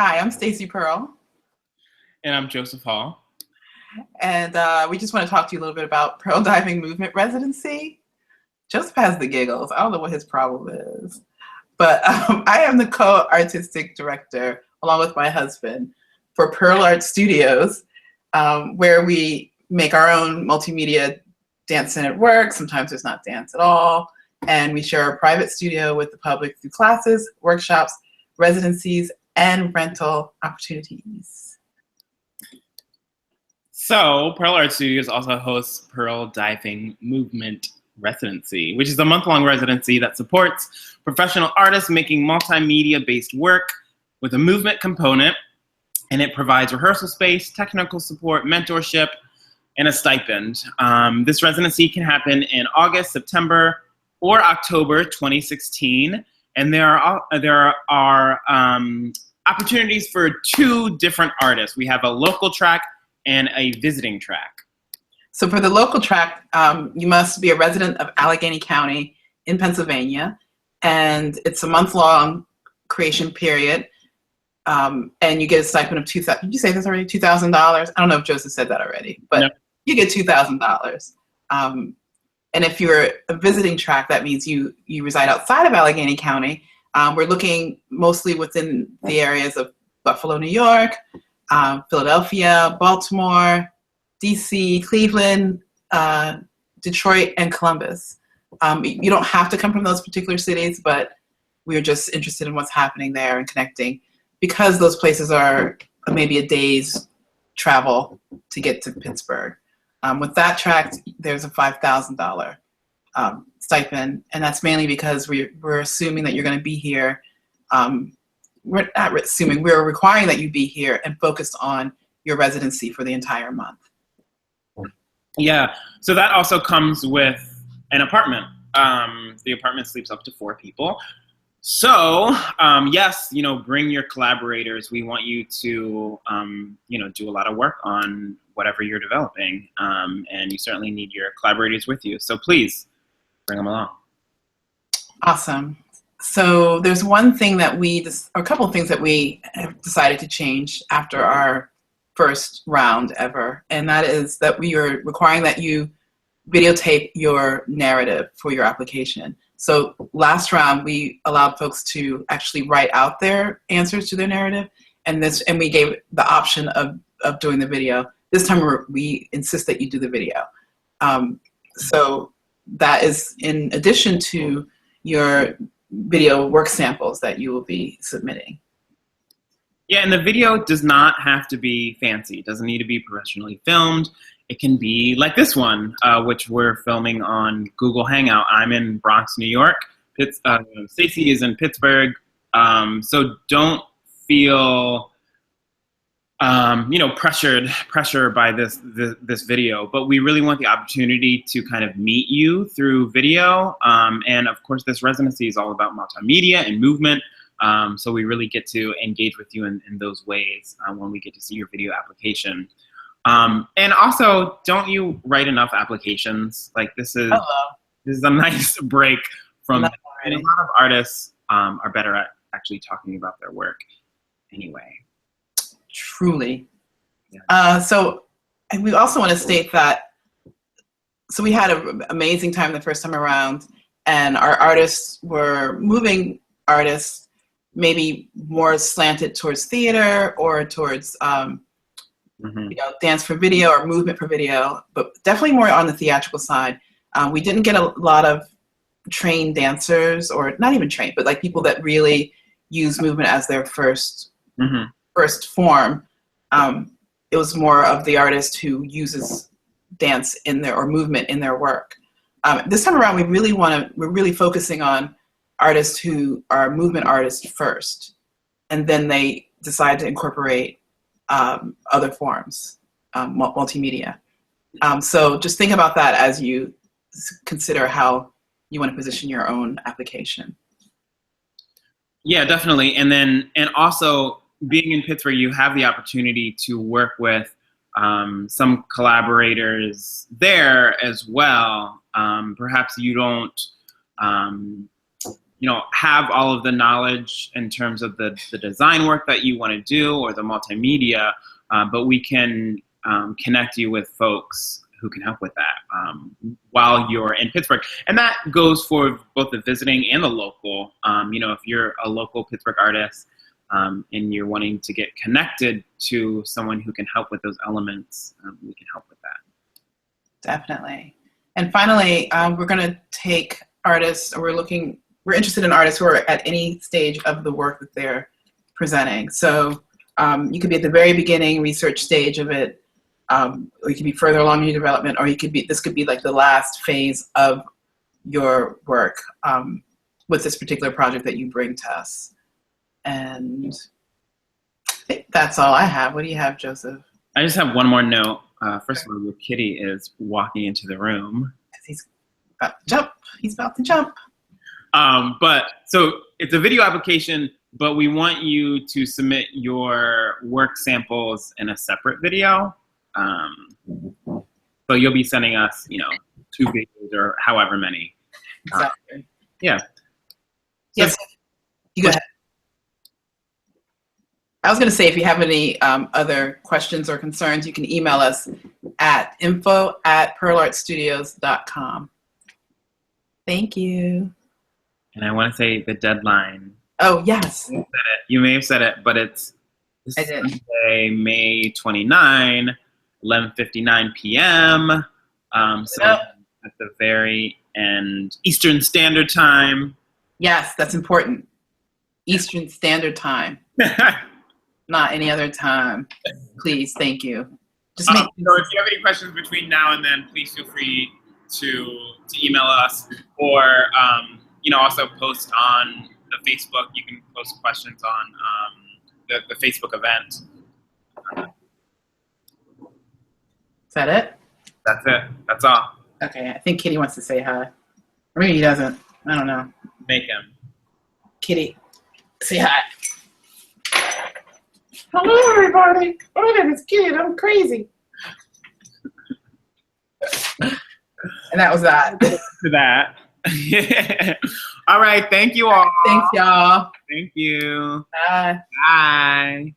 Hi, I'm Stacey Pearl, And I'm Joseph Hall. and we just want to talk to you a little bit about Pearl Diving Movement Residency. Joseph has the giggles. I don't know what his problem is, but I am the co-artistic director, along with my husband, for Pearl Art Studios, where we make our own multimedia dance-centered work. Sometimes there's not dance at all, and we share a private studio with the public through classes, workshops, residencies, and rental opportunities. So, Pearl Art Studios also hosts Pearl Diving Movement Residency, which is a month-long residency that supports professional artists making multimedia-based work with a movement component, and it provides rehearsal space, technical support, mentorship, and a stipend. This residency can happen in August, September, or October 2016, and there are opportunities for two different artists. We have a local track and a visiting track. So for the local track, you must be a resident of Allegheny County in Pennsylvania, and it's a month-long creation period, and you get a stipend of $2,000. Did you say this already? $2,000? I don't know if Joseph said that already, but no. You get $2,000. And if you're a visiting track, that means you reside outside of Allegheny County. We're looking mostly within the areas of Buffalo, New York, Philadelphia, Baltimore, DC, Cleveland, Detroit, and Columbus. You don't have to come from those particular cities, but we're just interested in what's happening there and connecting, because those places are maybe a day's travel to get to Pittsburgh. With that track, there's a $5,000 stipend, and that's mainly because we're assuming that you're going to be here. We're not assuming, we're requiring that you be here and focused on your residency for the entire month. Yeah, so that also comes with an apartment. The apartment sleeps up to 4 people. So, yes, bring your collaborators. We want you to, do a lot of work on whatever you're developing. And you certainly need your collaborators with you. So please bring them along. Awesome. So there's one thing that a couple of things that we have decided to change after our first round ever, and that is that we are requiring that you videotape your narrative for your application. So last round, we allowed folks to actually write out their answers to their narrative, and we gave the option of doing the video. This time we insist that you do the video. So that is in addition to your video work samples that you will be submitting. Yeah, and the video does not have to be fancy. It doesn't need to be professionally filmed. It can be like this one, which we're filming on Google Hangout. I'm in Bronx, New York. Stacey is in Pittsburgh. So don't feel, pressure by this video. But we really want the opportunity to kind of meet you through video. And of course, this residency is all about multimedia and movement. So we really get to engage with you in those ways when we get to see your video application. And also, don't you write enough applications? Like this is a nice break from that. And a lot of artists are better at actually talking about their work anyway. Truly. Yeah. And we also want to state that, so we had an amazing time the first time around, and our artists were moving artists, maybe more slanted towards theater or towards dance for video or movement for video, but definitely more on the theatrical side. We didn't get a lot of trained dancers, or not even trained, but like people that really use movement as their first form. It was more of the artist who uses dance or movement in their work. This time around, we're really focusing on artists who are movement artists first, and then they decide to incorporate other forms, multimedia. So just think about that as you consider how you want to position your own application. Yeah, definitely. And also being in Pittsburgh, you have the opportunity to work with some collaborators there as well. Perhaps you don't have all of the knowledge in terms of the design work that you want to do or the multimedia, but we can connect you with folks who can help with that while you're in Pittsburgh. And that goes for both the visiting and the local. If you're a local Pittsburgh artist and you're wanting to get connected to someone who can help with those elements, we can help with that. Definitely. And finally, we're going to take artists, or we're interested in artists who are at any stage of the work that they're presenting. So you could be at the very beginning research stage of it, or you could be further along in your development, or this could be like the last phase of your work with this particular project that you bring to us. And I think that's all I have. What do you have, Joseph? I just have one more note. First of all, your kitty is walking into the room. He's about to jump. He's about to jump. But so it's a video application, but we want you to submit your work samples in a separate video. So you'll be sending us, 2 videos or however many. Exactly. Yeah. Yes. You go ahead. I was going to say, if you have any other questions or concerns, you can email us at info@pearlartstudios.com. Thank you. And I want to say the deadline. Oh, yes. You may have said it, but it's Sunday, May 29, 11:59 p.m. So at the very end, Eastern Standard Time. Yes, that's important. Eastern Standard Time. Not any other time. Please, thank you. So if you have any questions between now and then, please feel free to email us, or also post on the Facebook. You can post questions on the Facebook event. Is that it? That's it. That's all. Okay, I think Kitty wants to say hi. Or maybe he doesn't. I don't know. Make him. Kitty, say hi. Hello, everybody. Oh, look at this kid. I'm crazy. And that was that. To that. All right. Thank you all. Thanks, y'all. Thank you. Bye. Bye.